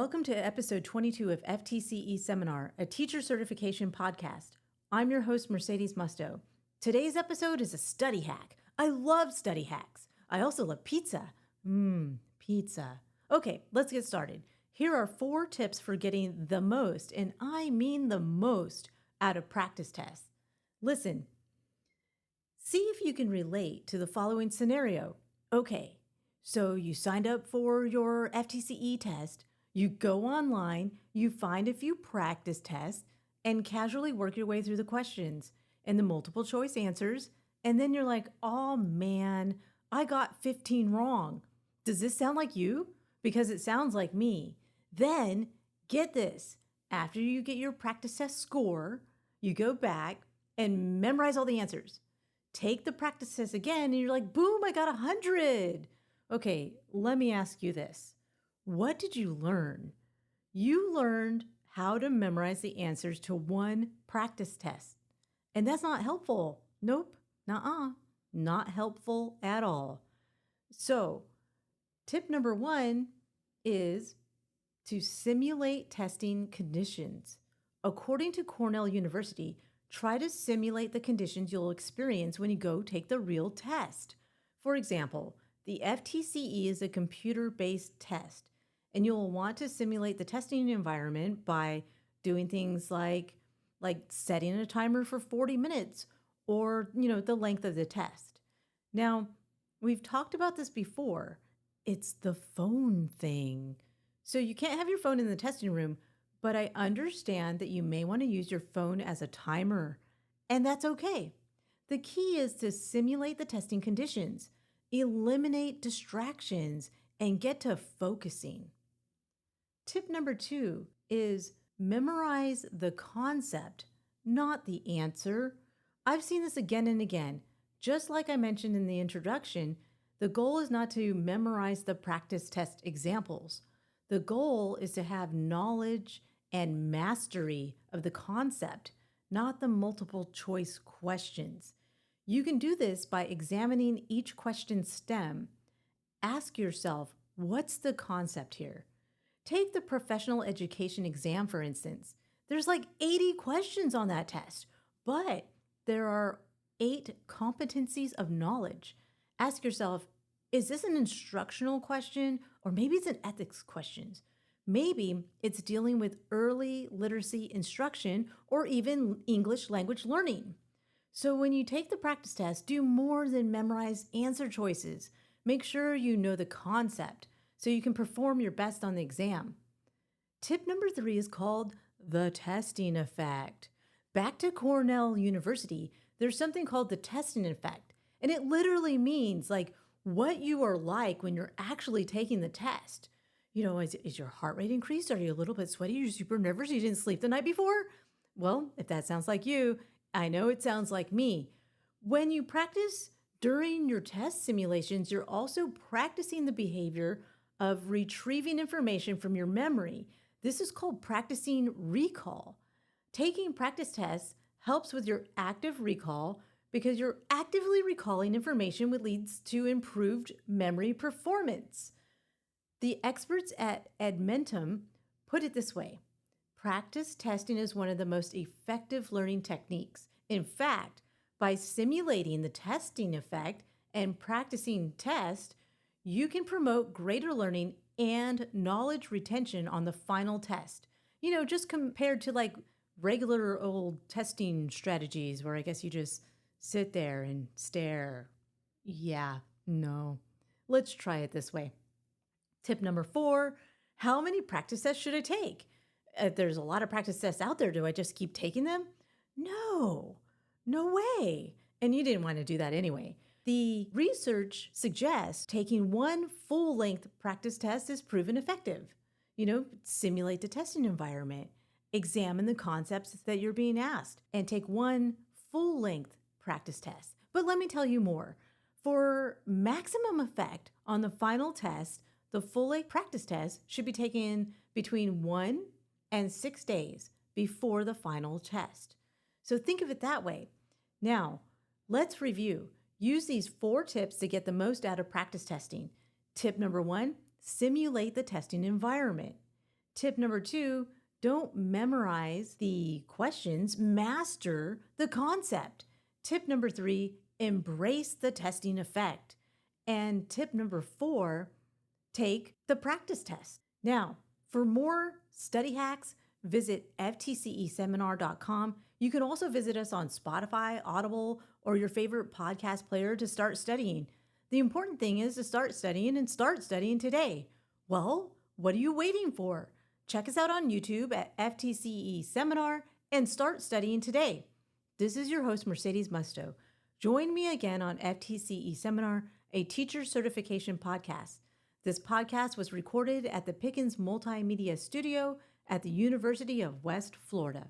Welcome to episode 22 of FTCE Seminar, a teacher certification podcast. I'm your host, Mercedes Musto. Today's episode is a study hack. I love study hacks. I also love pizza. Pizza. Okay, let's get started. Here are 4 tips for getting the most, and I mean the most, out of practice tests. Listen. See if you can relate to the following scenario. Okay, so you signed up for your FTCE test. You go online, you find a few practice tests, and casually work your way through the questions and the multiple choice answers, and then you're like, oh man, I got 15 wrong. Does this sound like you? Because it sounds like me. Then, get this, after you get your practice test score, you go back and memorize all the answers. Take the practice test again, and you're like, boom, I got 100. Okay, let me ask you this. What did you learn? You learned how to memorize the answers to one practice test. And that's not helpful. Nope. Not helpful at all. So, tip number 1 is to simulate testing conditions. According to Cornell University, try to simulate the conditions you'll experience when you go take the real test. For example, the FTCE is a computer-based test. And you'll want to simulate the testing environment by doing things like setting a timer for 40 minutes or, the length of the test. Now, we've talked about this before. It's the phone thing. So you can't have your phone in the testing room, but I understand that you may want to use your phone as a timer, and that's okay. The key is to simulate the testing conditions, eliminate distractions, and get to focusing. Tip number 2 is memorize the concept, not the answer. I've seen this again and again. Just like I mentioned in the introduction, the goal is not to memorize the practice test examples. The goal is to have knowledge and mastery of the concept, not the multiple choice questions. You can do this by examining each question's stem. Ask yourself, what's the concept here? Take the Professional Education Exam, for instance. There's like 80 questions on that test, but there are 8 competencies of knowledge. Ask yourself, is this an instructional question, or maybe it's an ethics question? Maybe it's dealing with early literacy instruction or even English language learning. So when you take the practice test, do more than memorize answer choices. Make sure you know the concept so you can perform your best on the exam. Tip number 3 is called the testing effect. Back to Cornell University, there's something called the testing effect, and it literally means like what you are like when you're actually taking the test. Is your heart rate increased? Are you a little bit sweaty? You're super nervous? You didn't sleep the night before? Well, if that sounds like you, I know it sounds like me. When you practice during your test simulations, you're also practicing the behavior of retrieving information from your memory. This is called practicing recall. Taking practice tests helps with your active recall because you're actively recalling information, which leads to improved memory performance. The experts at Edmentum put it this way: practice testing is one of the most effective learning techniques. In fact, by simulating the testing effect and practicing tests, you can promote greater learning and knowledge retention on the final test. Just compared to like regular old testing strategies where I guess you just sit there and stare. Yeah, no. Let's try it this way. Tip number 4, how many practice tests should I take? There's a lot of practice tests out there. Do I just keep taking them? No way. And you didn't want to do that anyway. The research suggests taking one full-length practice test is proven effective. Simulate the testing environment, examine the concepts that you're being asked, and take one full-length practice test. But let me tell you more. For maximum effect on the final test, the full-length practice test should be taken between 1 and 6 days before the final test. So think of it that way. Now, let's review. Use these 4 tips to get the most out of practice testing. Tip number 1, simulate the testing environment. Tip number 2, don't memorize the questions, master the concept. Tip number 3, embrace the testing effect. And tip number 4, take the practice test. Now, for more study hacks, visit ftceseminar.com. You can also visit us on Spotify, Audible, or your favorite podcast player to start studying. The important thing is to start studying and start studying today. Well, what are you waiting for? Check us out on YouTube at FTCE Seminar and start studying today. This is your host, Mercedes Musto. Join me again on FTCE Seminar, a teacher certification podcast. This podcast was recorded at the Pickens Multimedia Studio at the University of West Florida.